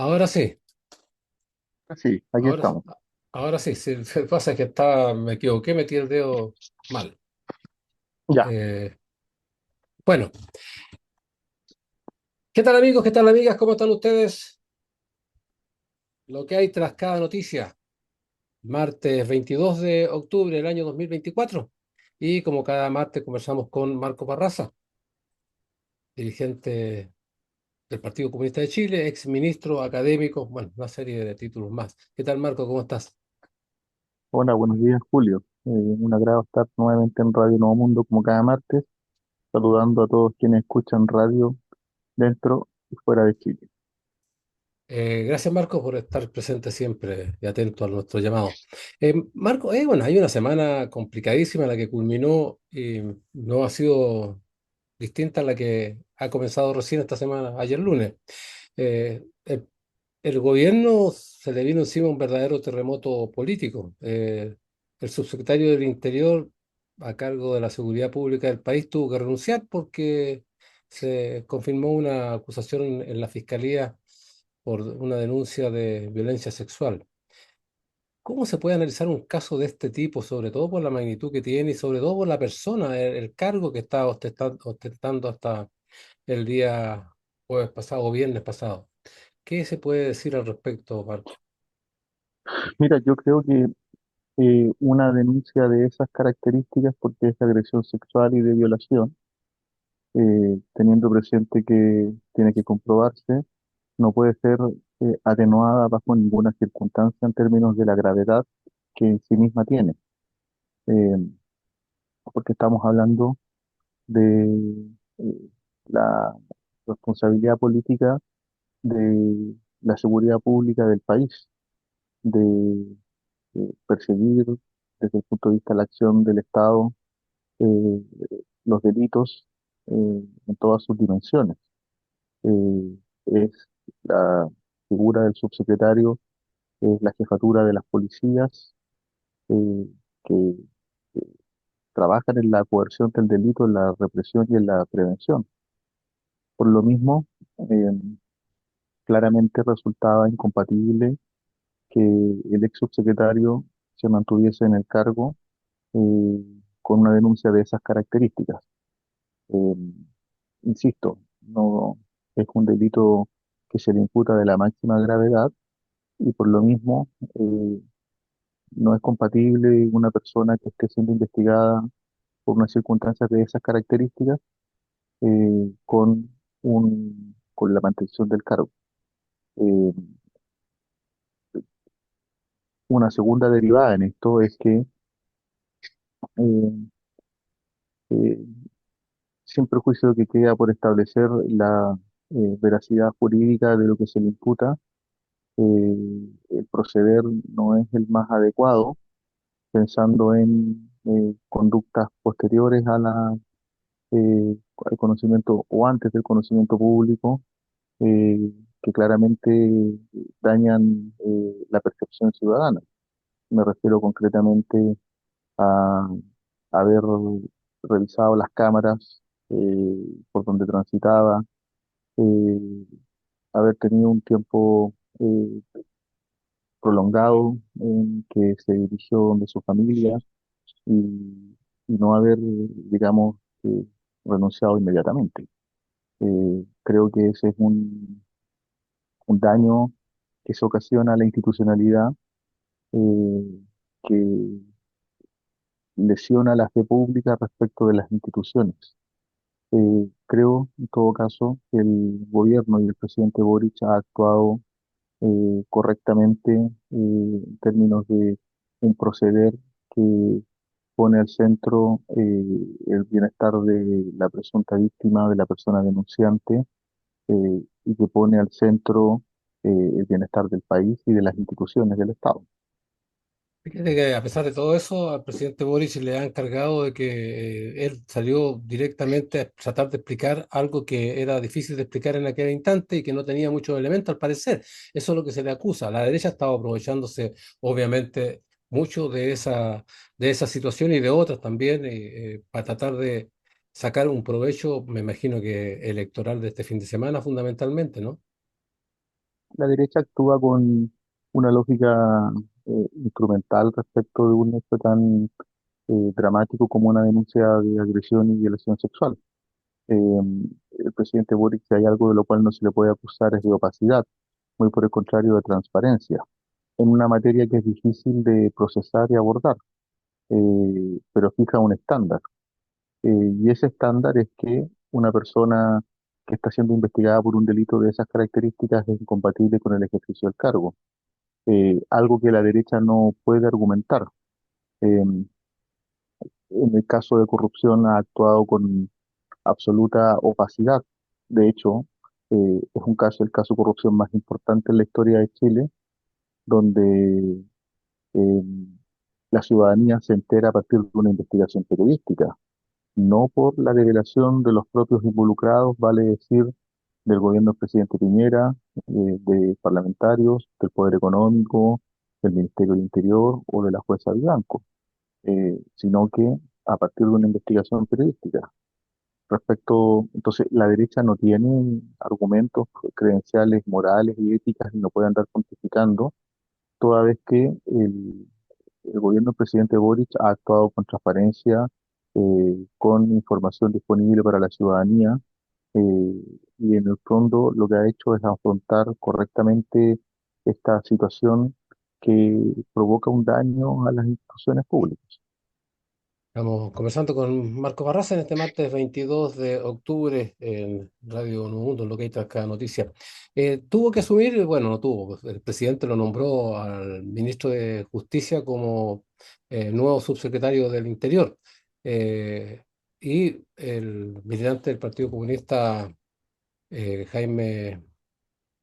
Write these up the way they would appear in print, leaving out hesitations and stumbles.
Ahora sí, Sí, aquí ahora, estamos. ahora sí. Sí, lo que pasa es que me equivoqué, metí el dedo mal. Ya. Eh, bueno, ¿qué tal amigos? ¿Qué tal amigas? ¿Cómo están ustedes? Lo que hay tras cada noticia. Martes 22 de octubre del año 2024. Y como cada martes conversamos con Marco Barraza, dirigente del Partido Comunista de Chile, ex ministro académico, bueno, una serie de títulos más. ¿Qué tal Marco? ¿Cómo estás? Hola, buenos días, Julio. Un agrado estar nuevamente en Radio Nuevo Mundo como cada martes, saludando a todos quienes escuchan radio dentro y fuera de Chile. Gracias, Marco, por estar presente siempre y atento a nuestro llamado. Marco, bueno, hay una semana complicadísima la que culminó y no ha sido distinta a la que ha comenzado recién esta semana, ayer lunes. Eh, el, el gobierno se le vino encima un verdadero terremoto político. El subsecretario del Interior, a cargo de la seguridad pública del país, tuvo que renunciar porque se confirmó una acusación en la fiscalía por una denuncia de violencia sexual. ¿Cómo se puede analizar un caso de este tipo, sobre todo por la magnitud que tiene y sobre todo por la persona, el cargo que está ostentando hasta el día jueves pasado o viernes pasado? ¿Qué se puede decir al respecto, Marco? Mira, yo creo que una denuncia de esas características, porque es de agresión sexual y de violación, teniendo presente que tiene que comprobarse, no puede ser atenuada bajo ninguna circunstancia en términos de la gravedad que en sí misma tiene. Eh, Porque estamos hablando de la responsabilidad política de la seguridad pública del país, de perseguir desde el punto de vista de la acción del Estado eh, los delitos en todas sus dimensiones. Es la figura del subsecretario, es la jefatura de las policías eh, que trabajan en la coerción del delito, en la represión y en la prevención. Por lo mismo, eh, claramente resultaba incompatible que el ex subsecretario se mantuviese en el cargo con una denuncia de esas características. Eh, Insisto, no es un delito que se le imputa de la máxima gravedad y por lo mismo no es compatible una persona que esté siendo investigada por unas circunstancias de esas características con la mantención del cargo. Eh, una segunda derivada en esto es que eh, eh, sin perjuicio de que queda por establecer la veracidad jurídica de lo que se le imputa, el proceder no es el más adecuado, pensando en conductas posteriores al conocimiento o antes del conocimiento público, que claramente dañan la percepción ciudadana. Me refiero concretamente a haber revisado las cámaras por donde transitaba, eh, haber tenido un tiempo prolongado en que se dirigió donde su familia y no haber, digamos, renunciado inmediatamente. Creo que ese es un daño que se ocasiona a la institucionalidad, que lesiona la fe pública respecto de las instituciones. Creo, en todo caso, que el gobierno y el presidente Boric ha actuado correctamente en términos de un proceder que pone al centro el bienestar de la presunta víctima, de la persona denunciante, y que pone al centro el bienestar del país y de las instituciones del Estado. Fíjate que a pesar de todo eso, al presidente Boric le ha encargado de que él salió directamente a tratar de explicar algo que era difícil de explicar en aquel instante y que no tenía muchos elementos al parecer. Eso es lo que se le acusa. La derecha ha estado aprovechándose, obviamente, mucho de esa situación y de otras también, para tratar de sacar un provecho, me imagino que electoral de este fin de semana, fundamentalmente, ¿no? la derecha actúa con una lógica instrumental respecto de un hecho tan dramático como una denuncia de agresión y violación sexual. Eh, el presidente Boric, si hay algo de lo cual no se le puede acusar es de opacidad, muy por el contrario de transparencia, en una materia que es difícil de procesar y abordar, pero fija un estándar. Y ese estándar es que una persona que está siendo investigada por un delito de esas características es incompatible con el ejercicio del cargo, algo que la derecha no puede argumentar. Eh, en el caso de corrupción ha actuado con absoluta opacidad. De hecho, es un caso, el caso de corrupción más importante en la historia de Chile, donde eh, la ciudadanía se entera a partir de una investigación periodística, no por la revelación de los propios involucrados, vale decir, del gobierno del presidente Piñera, de parlamentarios, del Poder Económico, del Ministerio del Interior o de la jueza Vivanco, sino que a partir de una investigación periodística. Respecto, entonces, la derecha no tiene argumentos credenciales morales y éticas y no puede andar pontificando, toda vez que el gobierno del presidente Boric ha actuado con transparencia, con información disponible para la ciudadanía, y en el fondo lo que ha hecho es afrontar correctamente esta situación que provoca un daño a las instituciones públicas. Estamos conversando con Marco Barraza en este martes 22 de octubre en Radio Nuevo Mundo, en lo que hay tras cada noticia. Tuvo que asumir, bueno, no tuvo, pues, el presidente lo nombró al ministro de Justicia como nuevo subsecretario del Interior. Eh, y el militante del Partido Comunista, Jaime,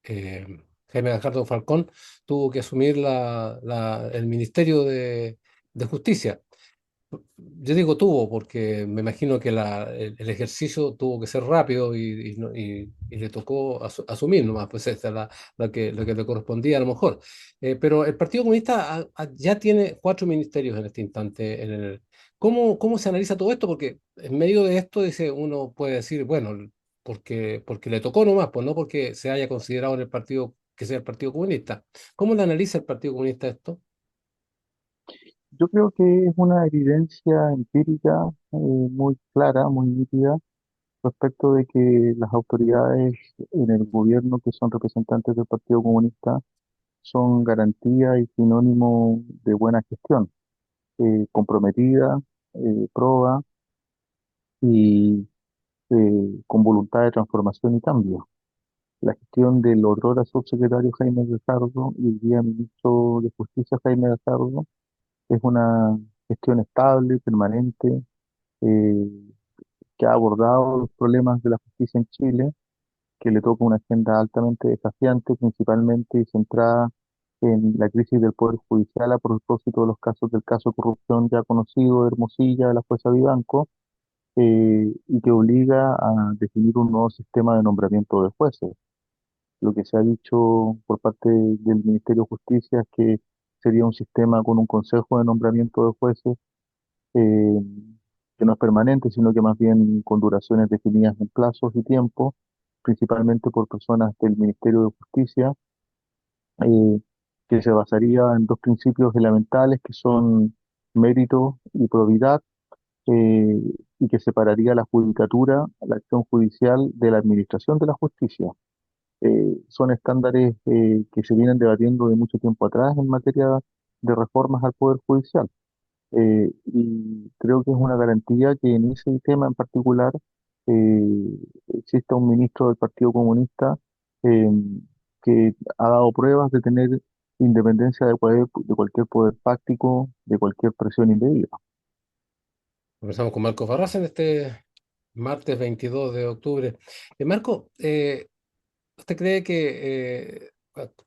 eh, Jaime Gajardo Falcón, tuvo que asumir el Ministerio de Justicia. Yo digo tuvo, porque me imagino que el ejercicio tuvo que ser rápido y le tocó asumir nomás, pues esta es lo que le correspondía a lo mejor. Pero el Partido Comunista ya tiene cuatro ministerios en este instante. ¿Cómo se analiza todo esto? Porque en medio de esto dice, uno puede decir, bueno, porque le tocó nomás, pues no porque se haya considerado en el partido que sea el Partido Comunista. ¿Cómo lo analiza el Partido Comunista esto? Yo creo que es una evidencia empírica muy clara, muy nítida, respecto de que las autoridades en el gobierno que son representantes del Partido Comunista son garantía y sinónimo de buena gestión, comprometida, proba y con voluntad de transformación y cambio. La gestión del otrora subsecretario Jaime Gajardo y el día ministro de Justicia Jaime Gajardo es una gestión estable, permanente, eh, que ha abordado los problemas de la justicia en Chile, que le toca una agenda altamente desafiante, principalmente y centrada en la crisis del Poder Judicial a propósito de los casos del caso de corrupción ya conocido de Hermosilla, de la jueza Vivanco, y que obliga a definir un nuevo sistema de nombramiento de jueces. Lo que se ha dicho por parte del Ministerio de Justicia es que sería un sistema con un consejo de nombramiento de jueces, eh, que no es permanente, sino que más bien con duraciones definidas en plazos y tiempos, principalmente por personas del Ministerio de Justicia, eh, que se basaría en dos principios elementales que son mérito y probidad, eh, y que separaría la judicatura, la acción judicial, de la administración de la justicia. Son estándares que se vienen debatiendo de mucho tiempo atrás en materia de reformas al Poder Judicial. Y creo que es una garantía que en ese tema en particular exista un ministro del Partido Comunista eh, que ha dado pruebas de tener independencia de cualquier poder fáctico, de cualquier presión indebida. Conversamos con Marco Barraza en este martes 22 de octubre. Marco, ¿usted cree que,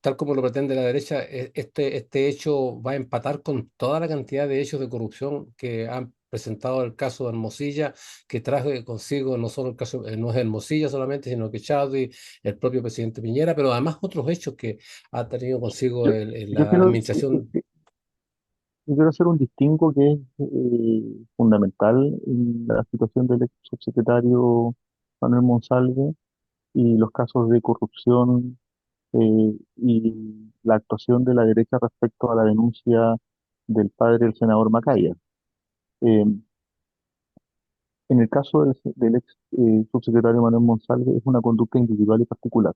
tal como lo pretende la derecha, este hecho va a empatar con toda la cantidad de hechos de corrupción que han presentado el caso de Hermosilla, que trajo consigo no solo el caso, no es Hermosilla solamente, sino que Chadwi, el propio presidente Piñera, pero además otros hechos que ha tenido consigo Yo, yo la quiero, administración? yo quiero hacer un distingo que es fundamental en la situación del ex subsecretario Manuel Monsalve y los casos de corrupción y la actuación de la derecha respecto a la denuncia del padre del senador Macaya. Eh, en el caso del ex subsecretario Manuel Monsalve es una conducta individual y particular,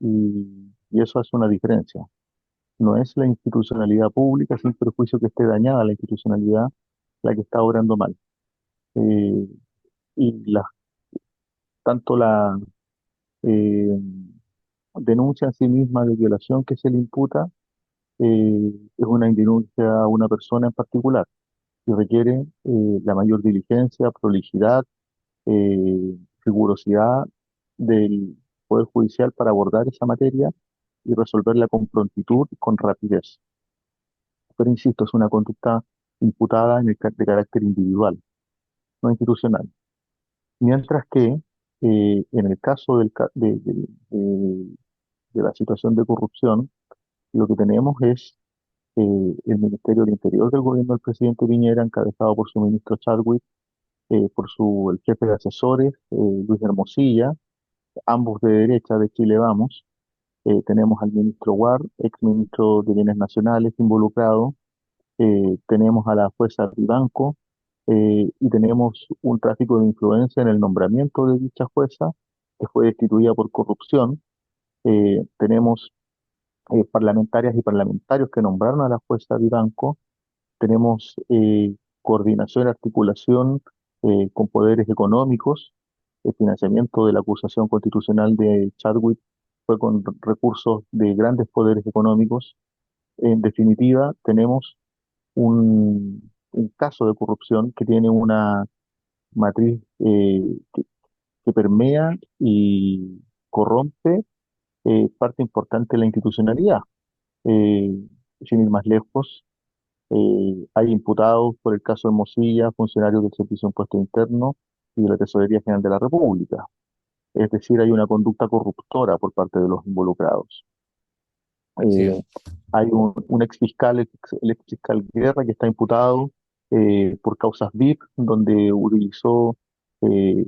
y eso hace una diferencia. No es la institucionalidad pública, sin perjuicio que esté dañada la institucionalidad, la que está obrando mal. Eh, y tanto la eh, denuncia en sí misma de violación que se le imputa es una denuncia a una persona en particular y requiere la mayor diligencia, prolijidad, rigurosidad del Poder Judicial para abordar esa materia y resolverla con prontitud, con rapidez. Pero insisto, es una conducta imputada de carácter individual, no institucional. Mientras que en el caso de la situación de corrupción, lo que tenemos es el Ministerio del Interior del gobierno del presidente Piñera, encabezado por su ministro Chadwick, el jefe de asesores, Luis Hermosilla, ambos de derecha de Chile Vamos. Tenemos al ministro Ward, ex ministro de Bienes Nacionales, involucrado. Tenemos a la jueza Vivanco, y tenemos un tráfico de influencia en el nombramiento de dicha jueza, que fue destituida por corrupción. Tenemos parlamentarias y parlamentarios que nombraron a la jueza Vivanco. Tenemos coordinación y articulación con poderes económicos. El financiamiento de la acusación constitucional de Chadwick fue con recursos de grandes poderes económicos. En definitiva, tenemos un caso de corrupción que tiene una matriz que permea y corrompe parte importante de la institucionalidad. Eh, Sin ir más lejos, hay imputados por el caso de Mosilla, funcionarios del Servicio de Impuesto Interno y de la Tesorería General de la República. Es decir, hay una conducta corruptora por parte de los involucrados. Sí, Eh, Hay un ex fiscal, el ex fiscal Guerra, que está imputado por causas VIP, donde utilizó eh,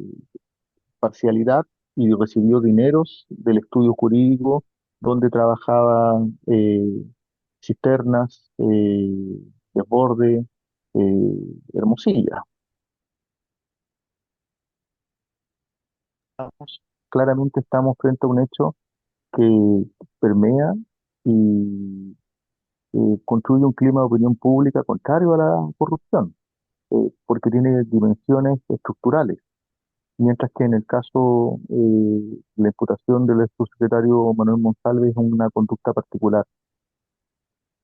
parcialidad y recibió dineros del estudio jurídico donde trabajaba Cisternas, Desborde, Hermosilla. Claramente estamos frente a un hecho que permea y construye un clima de opinión pública contrario a la corrupción, porque tiene dimensiones estructurales, mientras que en el caso la imputación del subsecretario Manuel Monsalve es una conducta particular.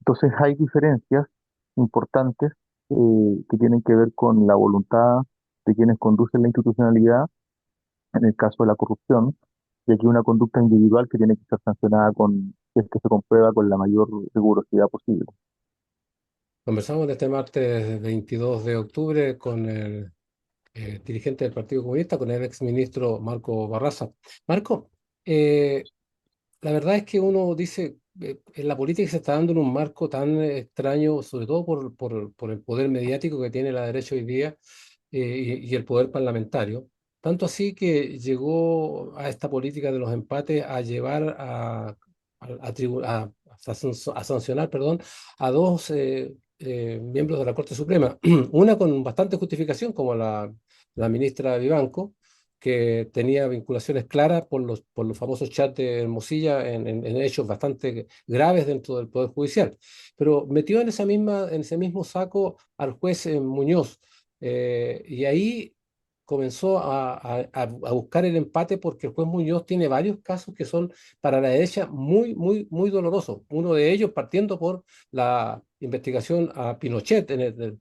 Entonces hay diferencias importantes que tienen que ver con la voluntad de quienes conducen la institucionalidad en el caso de la corrupción, y aquí una conducta individual que tiene que ser sancionada si es que se comprueba con la mayor rigurosidad posible. conversamos este martes 22 de octubre con el dirigente del Partido Comunista, con el ex ministro Marco Barraza. Marco, eh, la verdad es que uno dice, en la política se está dando en un marco tan extraño, sobre todo por el poder mediático que tiene la derecha hoy día, y el poder parlamentario. Tanto así que llegó a esta política de los empates a llevar a sancionar, perdón, a dos miembros de la Corte Suprema. Una con bastante justificación, como la ministra Vivanco, que tenía vinculaciones claras por los famosos chats de Hermosilla en hechos bastante graves dentro del Poder Judicial. Pero metió en ese mismo saco al juez Muñoz, y ahí comenzó a buscar el empate porque el juez Muñoz tiene varios casos que son para la derecha muy, muy, muy dolorosos. Uno de ellos partiendo por la investigación a Pinochet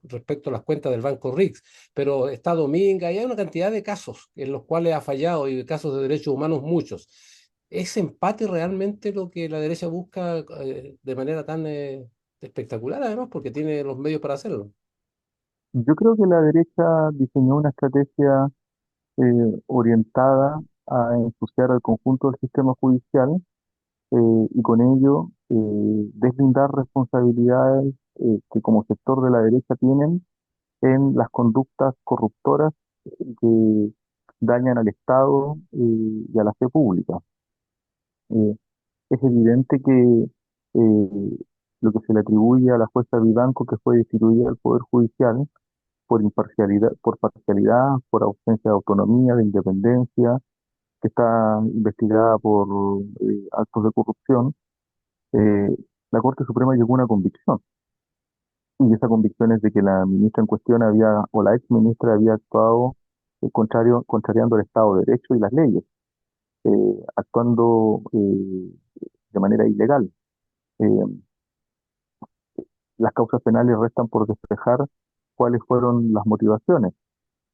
respecto a las cuentas del Banco Rix, pero está Dominga y hay una cantidad de casos en los cuales ha fallado y casos de derechos humanos muchos. ¿Es empate realmente lo que la derecha busca de manera tan espectacular, además, porque tiene los medios para hacerlo? Yo creo que la derecha diseñó una estrategia orientada a ensuciar al conjunto del sistema judicial, y con ello deslindar responsabilidades que como sector de la derecha tienen en las conductas corruptoras que dañan al Estado y a la fe pública. Es evidente que lo que se le atribuye a la jueza Vivanco, que fue destituida del Poder Judicial por parcialidad, por ausencia de autonomía, de independencia, que está investigada por actos de corrupción, eh, la Corte Suprema llegó a una convicción. Y esa convicción es de que la ministra en cuestión o la ex ministra había actuado contrariando el Estado de Derecho y las leyes, actuando de manera ilegal. Eh, las causas penales restan por despejar cuáles fueron las motivaciones,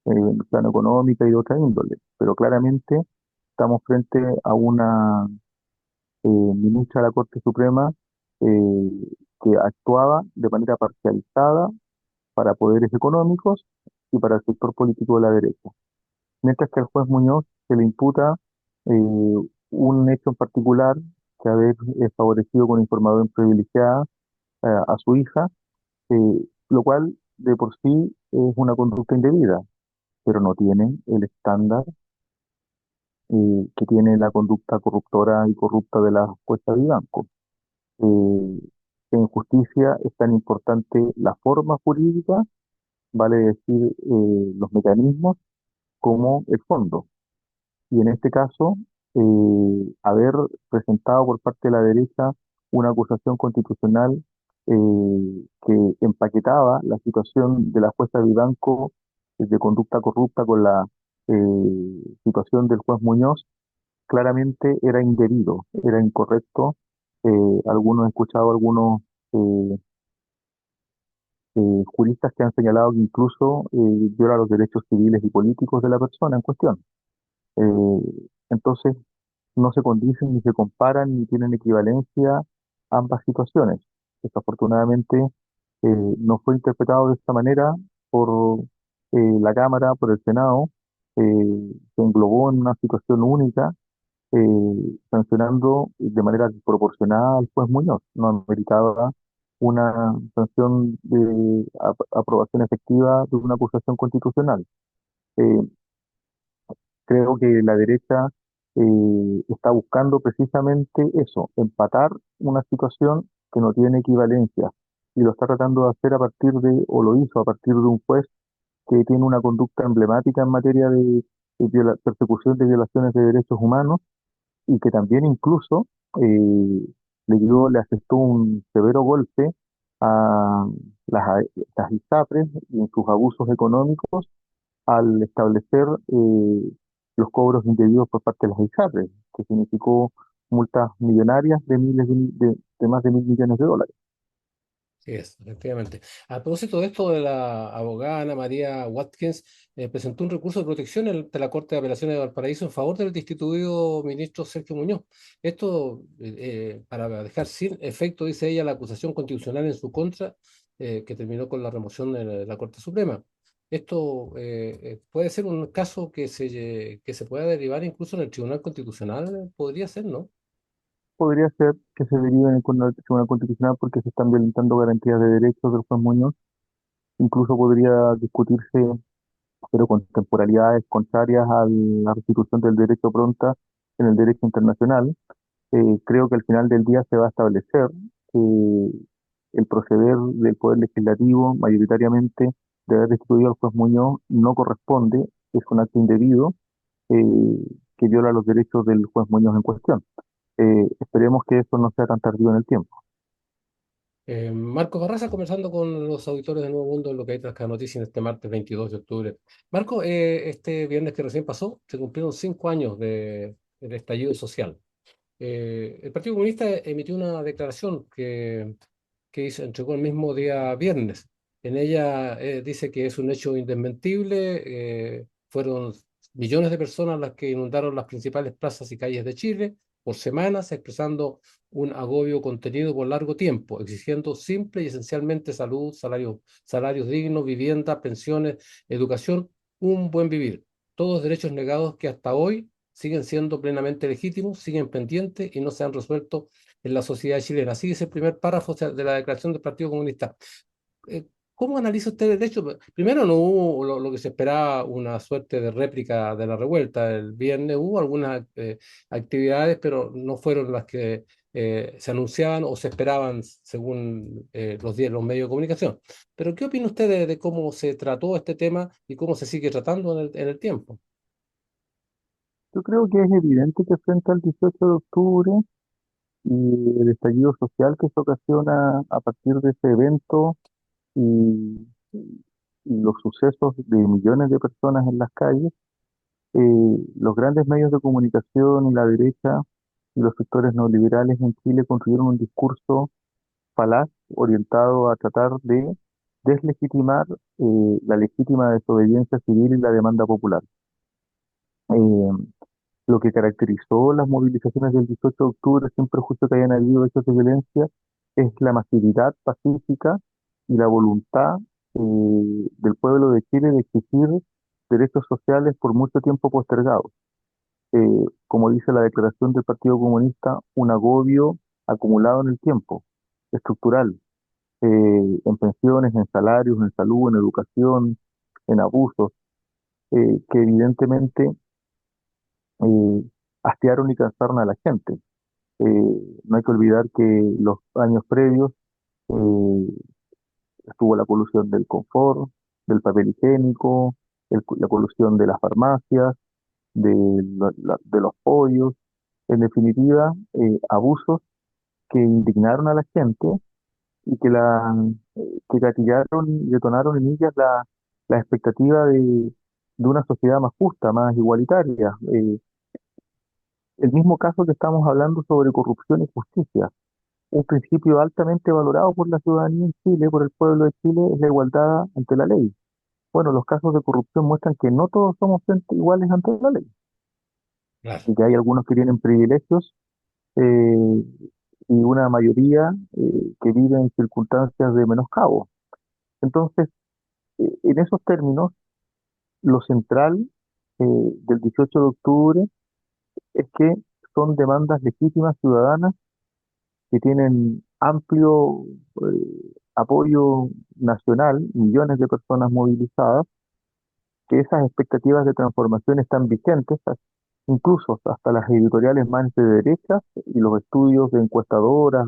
en el plano económico y de otra índole, pero claramente estamos frente a una ministra de la Corte Suprema que actuaba de manera parcializada para poderes económicos y para el sector político de la derecha. Mientras que al juez Muñoz se le imputa un hecho en particular, que haber favorecido con información privilegiada a su hija, lo cual de por sí es una conducta indebida, pero no tiene el estándar que tiene la conducta corruptora y corrupta de la jueza Vivanco. Eh, en justicia es tan importante la forma jurídica, vale decir, los mecanismos, como el fondo. Y en este caso, haber presentado por parte de la derecha una acusación constitucional que empaquetaba la situación de la jueza Vivanco de conducta corrupta con la situación del juez Muñoz, claramente era indebido, era incorrecto. Algunos he escuchado algunos eh, juristas que han señalado que incluso viola los derechos civiles y políticos de la persona en cuestión. Entonces, no se condicen ni se comparan ni tienen equivalencia ambas situaciones. Desafortunadamente, no fue interpretado de esta manera por la Cámara, por el Senado, se englobó en una situación única, sancionando de manera desproporcionada al juez Muñoz. No ameritaba una sanción de aprobación efectiva de una acusación constitucional. Eh, Creo que la derecha está buscando precisamente eso, empatar una situación que no tiene equivalencia y lo está tratando de hacer a partir de, o lo hizo a partir de un juez que tiene una conducta emblemática en materia de persecución de violaciones de derechos humanos y que también incluso le asestó un severo golpe a las ISAPRES y en sus abusos económicos al establecer los cobros indebidos por parte de las ISAPRES, que significó multas millonarias de de más de 1.000 millones de dólares. Sí, efectivamente. A propósito de esto de la abogada Ana María Watkins, presentó un recurso de protección ante la Corte de Apelaciones de Valparaíso en favor del destituido ministro Sergio Muñoz. Esto, para dejar sin efecto, dice ella, la acusación constitucional en su contra, que terminó con la remoción de la Corte Suprema. Esto puede ser un caso que se pueda derivar incluso en el Tribunal Constitucional, podría ser, ¿no? Podría ser que se derive en el Tribunal Constitucional porque se están violentando garantías de derechos del juez Muñoz. Incluso podría discutirse, pero con temporalidades contrarias a la restitución del derecho pronta en el derecho internacional. Creo que al final del día se va a establecer que el proceder del Poder Legislativo, mayoritariamente, de haber destituido al juez Muñoz no corresponde, es un acto indebido que viola los derechos del juez Muñoz en cuestión. Esperemos que eso no sea tan tardío en el tiempo. Marco Barraza conversando con los auditores de Nuevo Mundo en lo que hay tras cada noticia en este martes 22 de octubre. Marco, este viernes que recién pasó, se cumplieron 5 años del estallido social. El Partido Comunista emitió una declaración que entregó el mismo día viernes. En ella dice que es un hecho indesmentible, fueron millones de personas las que inundaron las principales plazas y calles de Chile por semanas, expresando un agobio contenido por largo tiempo, exigiendo simple y esencialmente salud, salarios dignos, vivienda, pensiones, educación, un buen vivir. Todos derechos negados que hasta hoy siguen siendo plenamente legítimos, siguen pendientes y no se han resuelto en la sociedad chilena. Así dice el primer párrafo de la declaración del Partido Comunista. ¿Cómo analiza usted el hecho? Primero, no hubo lo que se esperaba, una suerte de réplica de la revuelta. El viernes hubo algunas actividades, pero no fueron las que se anunciaban o se esperaban según los medios de comunicación. Pero ¿qué opina usted de cómo se trató este tema y cómo se sigue tratando en el tiempo? Yo creo que es evidente que frente al 18 de octubre y el estallido social que se ocasiona a partir de ese evento y, y los sucesos de millones de personas en las calles, los grandes medios de comunicación y la derecha y los sectores neoliberales en Chile construyeron un discurso falaz orientado a tratar de deslegitimar la legítima desobediencia civil y la demanda popular. Eh, lo que caracterizó las movilizaciones del 18 de octubre, sin perjuicio que hayan habido hechos de violencia, es la masividad pacífica y la voluntad del pueblo de Chile de exigir derechos sociales por mucho tiempo postergados. Como dice la declaración del Partido Comunista, un agobio acumulado en el tiempo, estructural, en pensiones, en salarios, en salud, en educación, en abusos, que evidentemente eh, hastiaron y cansaron a la gente. No hay que olvidar que los años previos eh, estuvo la colusión del confort, del papel higiénico, la colusión de las farmacias, de los pollos, en definitiva, abusos que indignaron a la gente y que gatillaron y detonaron en ellas la expectativa de una sociedad más justa, más igualitaria. El mismo caso que estamos hablando sobre corrupción y justicia. Un principio altamente valorado por la ciudadanía en Chile, por el pueblo de Chile, es la igualdad ante la ley. Bueno, los casos de corrupción muestran que no todos somos iguales ante la ley Claro, y que hay algunos que tienen privilegios eh, y una mayoría que vive en circunstancias de menoscabo. Entonces, en esos términos, lo central del 18 de octubre es que son demandas legítimas ciudadanas que tienen amplio apoyo nacional, millones de personas movilizadas, que esas expectativas de transformación están vigentes, incluso hasta las editoriales más de derecha y los estudios de encuestadoras,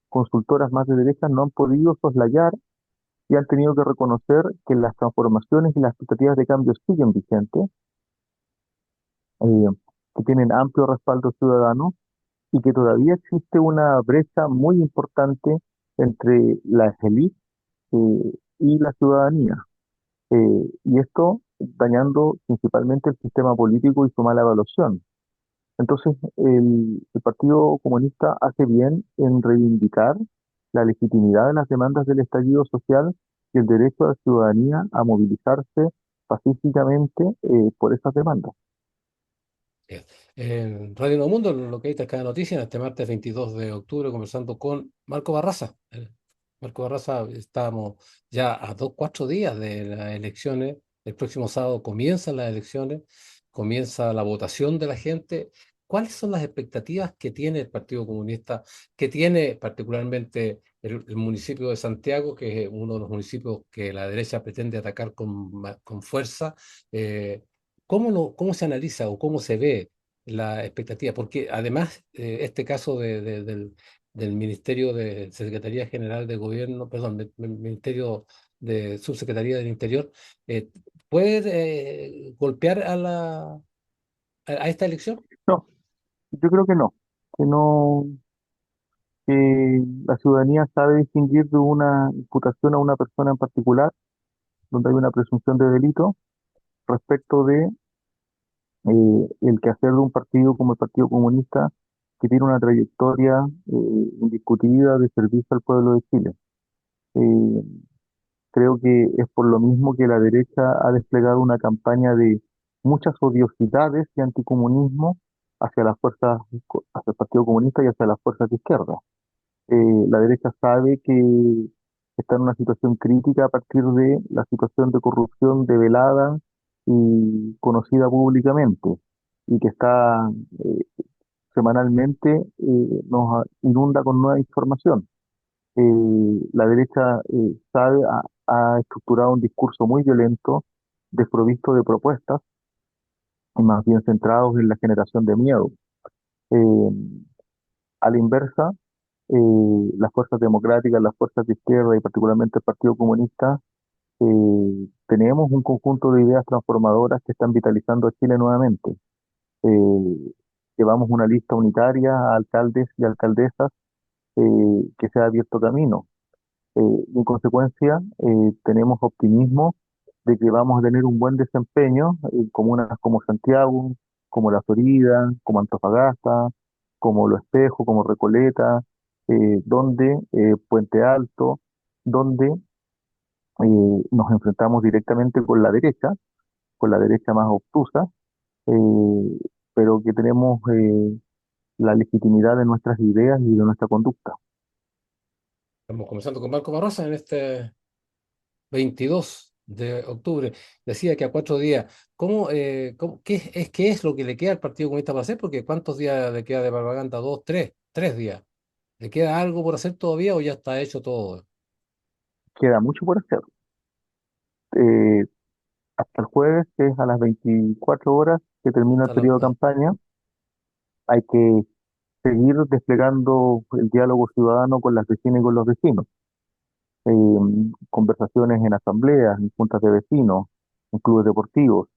consultoras más de derecha no han podido soslayar y han tenido que reconocer que las transformaciones y las expectativas de cambio siguen vigentes, eh, que tienen amplio respaldo ciudadano y que todavía existe una brecha muy importante entre las élites y la ciudadanía. Y esto dañando principalmente el sistema político y su mala evaluación. Entonces, el Partido Comunista hace bien en reivindicar la legitimidad de las demandas del estallido social y el derecho de la ciudadanía a movilizarse pacíficamente por esas demandas. bien. En Radio Nuevo Mundo, lo que hay cada noticia, en este martes 22 de octubre, conversando con Marco Barraza. Marco Barraza, estamos ya a 4 días de las elecciones. El próximo sábado comienzan las elecciones, comienza la votación de la gente. ¿Cuáles son las expectativas que tiene el Partido Comunista, que tiene particularmente el municipio de Santiago, que es uno de los municipios que la derecha pretende atacar con fuerza? Eh, cómo se analiza o cómo se ve la expectativa? Porque además, este caso del Ministerio de Secretaría General de Gobierno, perdón, Ministerio de Subsecretaría del Interior, eh, ¿puede golpear a esta elección? No, yo creo que no, que la ciudadanía sabe distinguir de una imputación a una persona en particular, donde hay una presunción de delito, respecto de el quehacer de un partido como el Partido Comunista, que tiene una trayectoria indiscutida de servicio al pueblo de Chile. Eh, Creo que es por lo mismo que la derecha ha desplegado una campaña de muchas odiosidades y anticomunismo hacia las fuerzas, hacia el Partido Comunista y hacia las fuerzas de izquierda. La derecha sabe que está en una situación crítica a partir de la situación de corrupción develada y conocida públicamente y que está semanalmente nos inunda con nueva información. La derecha sabe, ha estructurado un discurso muy violento, desprovisto de propuestas y más bien centrados en la generación de miedo. Eh, A la inversa, las fuerzas democráticas, las fuerzas de izquierda y particularmente el Partido Comunista, tenemos un conjunto de ideas transformadoras que están vitalizando a Chile nuevamente. Eh, Llevamos una lista unitaria a alcaldes y alcaldesas que se ha abierto camino. Y en consecuencia, tenemos optimismo de que vamos a tener un buen desempeño en comunas como Santiago, como La Florida, como Antofagasta, como Lo Espejo, como Recoleta, donde Puente Alto, donde nos enfrentamos directamente con la derecha más obtusa, eh, pero que tenemos la legitimidad de nuestras ideas y de nuestra conducta. Estamos comenzando con Marco Barrosa en este 22 de octubre. Decía que a 4 días. ¿Qué es lo que le queda al Partido Comunista para hacer? Porque ¿cuántos días le queda de propaganda? ¿Dos, tres? 3 días. ¿Le queda algo por hacer todavía o ya está hecho todo? Queda mucho por hacer. Eh, Hasta el jueves, que es a las 24 horas que termina el Está la- periodo de la- campaña, hay que seguir desplegando el diálogo ciudadano con las vecinas y con los vecinos. Conversaciones en asambleas, en juntas de vecinos, en clubes deportivos.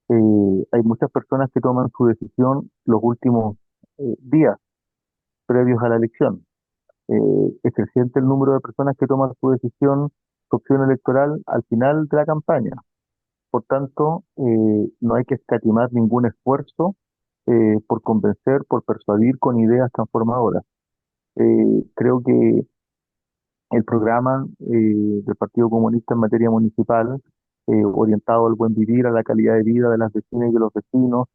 Hay muchas personas que toman su decisión los últimos días previos a la elección. Es creciente el número de personas que toman su decisión, su opción electoral al final de la campaña. Por tanto, no hay que escatimar ningún esfuerzo por convencer, por persuadir con ideas transformadoras. Creo que el programa del Partido Comunista en materia municipal, orientado al buen vivir, a la calidad de vida de las vecinas y de los vecinos,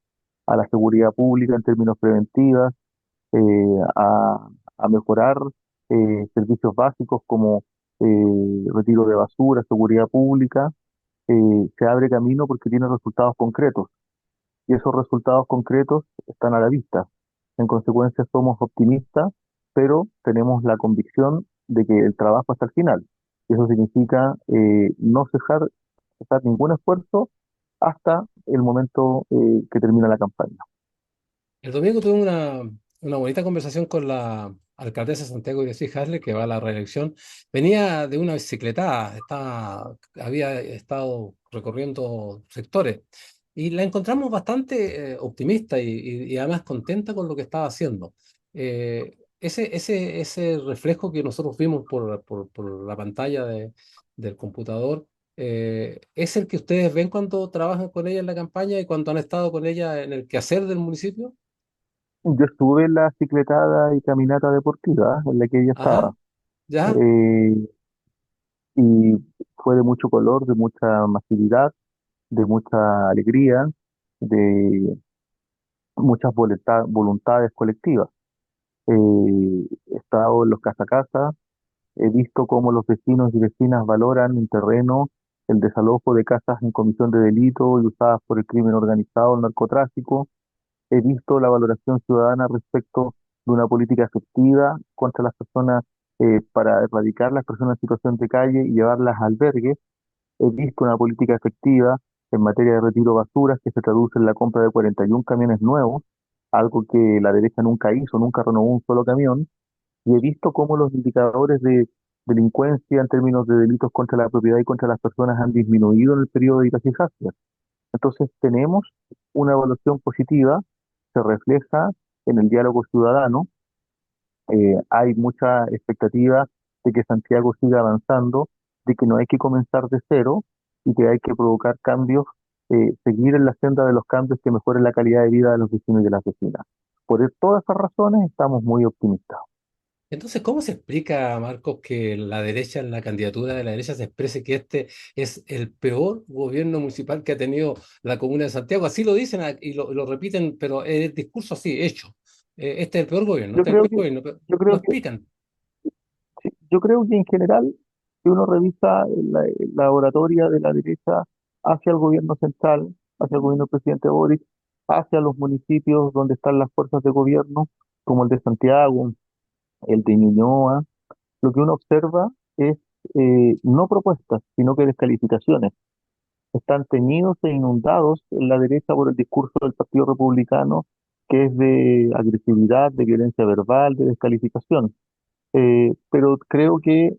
a la seguridad pública en términos preventivos, a mejorar servicios básicos como retiro de basura, seguridad pública, se abre camino porque tiene resultados concretos y esos resultados concretos están a la vista. En consecuencia, somos optimistas, pero tenemos la convicción de que el trabajo hasta el final. Y eso significa no cesar ningún esfuerzo hasta el momento que termina la campaña. El domingo tuve una bonita conversación con la alcaldesa de Santiago de Harle, que va a la reelección. Venía de una bicicletada, había estado recorriendo sectores y la encontramos bastante optimista y además contenta con lo que estaba haciendo. Ese reflejo que nosotros vimos por la pantalla del computador. ¿Es el que ustedes ven cuando trabajan con ella en la campaña y cuando han estado con ella en el quehacer del municipio? Yo estuve en la cicletada y caminata deportiva en la que ella Ajá, estaba, ya. eh, y fue de mucho color, de mucha masividad, de mucha alegría, de muchas voluntades colectivas. He estado en los casa a casa, he visto cómo los vecinos y vecinas valoran en terreno el desalojo de casas en comisión de delito y usadas por el crimen organizado, el narcotráfico. He visto la valoración ciudadana respecto de una política efectiva contra las personas para erradicar las personas en situación de calle y llevarlas a albergues. He visto una política efectiva en materia de retiro de basuras que se traduce en la compra de 41 camiones nuevos, algo que la derecha nunca hizo, nunca renovó un solo camión. Y he visto cómo los indicadores de delincuencia en términos de delitos contra la propiedad y contra las personas han disminuido en el periodo de Itacijacia. Entonces tenemos una evaluación positiva, se refleja en el diálogo ciudadano, hay mucha expectativa de que Santiago siga avanzando, de que no hay que comenzar de cero y que hay que provocar cambios, seguir en la senda de los cambios que mejoren la calidad de vida de los vecinos y de las vecinas. Todas esas razones estamos muy optimistas. Entonces, ¿cómo se explica, Marcos, que la derecha, en la candidatura de la derecha, se exprese que este es el peor gobierno municipal que ha tenido la comuna de Santiago? Así lo dicen y lo repiten, pero el discurso así, hecho. Este es el peor gobierno, Yo este es el creo peor que, gobierno, pero yo no creo que, explican. sí, yo creo que en general, si uno revisa la oratoria de la derecha hacia el gobierno central, hacia el gobierno del presidente Boric, hacia los municipios donde están las fuerzas de gobierno, como el de Santiago, el de Ñuñoa, lo que uno observa es no propuestas, sino que descalificaciones. Están teñidos e inundados en la derecha por el discurso del Partido Republicano que es de agresividad, de violencia verbal, de descalificación. Pero creo que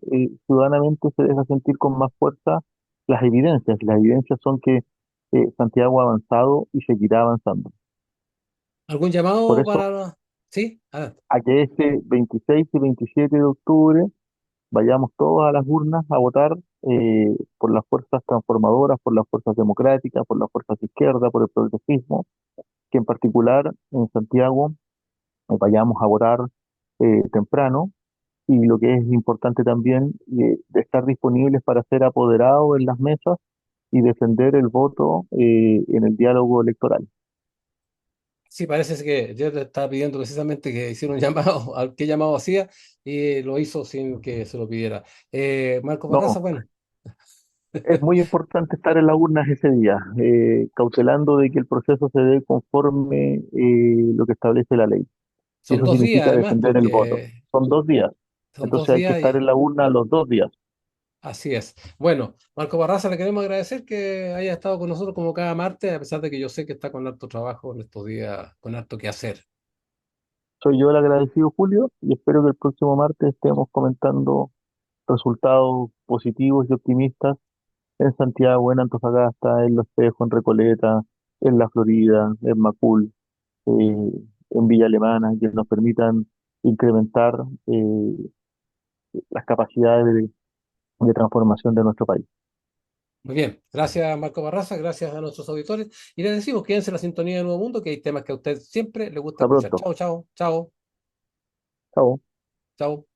ciudadanamente se deja sentir con más fuerza las evidencias. Las evidencias son que Santiago ha avanzado y seguirá avanzando. ¿Algún Por llamado eso, para...? Sí, adelante. a que este 26 y 27 de octubre vayamos todos a las urnas a votar por las fuerzas transformadoras, por las fuerzas democráticas, por las fuerzas de izquierda, por el progresismo, que en particular en Santiago vayamos a votar temprano y lo que es importante también, de estar disponibles para ser apoderados en las mesas y defender el voto en el diálogo electoral. Sí, parece que yo te estaba pidiendo precisamente que hiciera un llamado, al qué llamado hacía, y lo hizo sin que se lo pidiera. Marco Barraza, No, bueno, es muy importante estar en las urnas ese día, cautelando de que el proceso se dé conforme lo que establece la ley. Y son eso 2 días significa además, defender el voto. porque Son 2 días, son dos entonces hay que días estar y en la urna los 2 días. así es. Bueno, Marco Barraza, le queremos agradecer que haya estado con nosotros como cada martes, a pesar de que yo sé que está con harto trabajo en estos días, con harto que hacer. Soy yo el agradecido, Julio, y espero que el próximo martes estemos comentando resultados positivos y optimistas en Santiago, en Antofagasta, en Los Tejos, en Recoleta, en La Florida, en Macul, en Villa Alemana, que nos permitan incrementar las capacidades de transformación de nuestro país. Muy bien, gracias Marco Barraza, gracias a nuestros auditores y les decimos, quédense en la sintonía de Nuevo Mundo, que hay temas que a usted siempre le gusta Hasta escuchar. pronto. Chao, chao, chao, Chao. chao.